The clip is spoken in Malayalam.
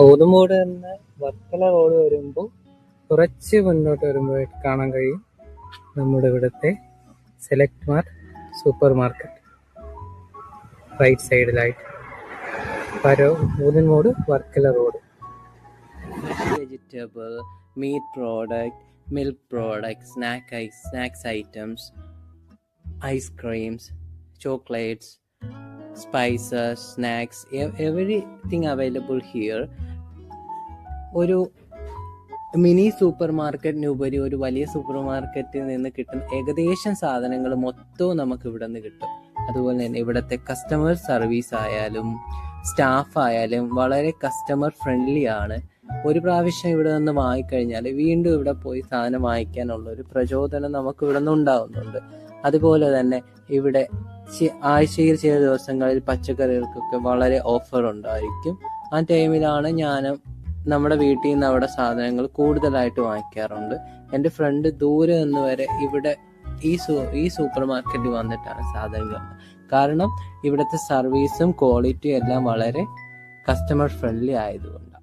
ഔതുമൂട് എന്ന വർക്കല റോഡ് വരുമ്പോൾ കുറച്ച് മുന്നോട്ട് വരുമ്പോഴേക്ക് കാണാൻ കഴിയും നമ്മുടെ ഇവിടുത്തെ select mart super market. Right സൈഡിലായിട്ട് Authumoodu Varkala road. Vegetable, meat product, milk products, snacks items, ice creams, chocolates, spices, snacks, everything available here. ഒരു മിനി സൂപ്പർ മാർക്കറ്റിനുപരി ഒരു വലിയ സൂപ്പർ മാർക്കറ്റിൽ നിന്ന് കിട്ടുന്ന ഏകദേശം സാധനങ്ങൾ മൊത്തവും നമുക്ക് ഇവിടെ നിന്ന് കിട്ടും. അതുപോലെ തന്നെ ഇവിടുത്തെ കസ്റ്റമർ സർവീസ് ആയാലും സ്റ്റാഫ് ആയാലും വളരെ കസ്റ്റമർ ഫ്രണ്ട്ലി ആണ്. ഒരു പ്രാവശ്യം ഇവിടെ നിന്ന് വാങ്ങിക്കഴിഞ്ഞാൽ വീണ്ടും ഇവിടെ പോയി സാധനം വാങ്ങിക്കാനുള്ള ഒരു പ്രചോദനം നമുക്ക് ഇവിടെ നിന്ന് ഉണ്ടാവുന്നുണ്ട്. അതുപോലെ തന്നെ ഇവിടെ ആഴ്ചയിൽ ചില ദിവസങ്ങളിൽ പച്ചക്കറികൾക്കൊക്കെ വളരെ ഓഫർ ഉണ്ടായിരിക്കും. ആ ടൈമിലാണ് ഞാൻ നമ്മുടെ വീട്ടിൽ നിന്ന് അവിടെ സാധനങ്ങൾ കൂടുതലായിട്ട് വാങ്ങിക്കാറുണ്ട്. എൻ്റെ ഫ്രണ്ട് ദൂരെ നിന്ന് വരെ ഇവിടെ ഈ സൂപ്പർ മാർക്കറ്റിൽ വന്നിട്ടാണ് സാധനങ്ങൾ. കാരണം ഇവിടുത്തെ സർവീസും ക്വാളിറ്റിയും എല്ലാം വളരെ കസ്റ്റമർ ഫ്രണ്ട്ലി ആയതുകൊണ്ട്.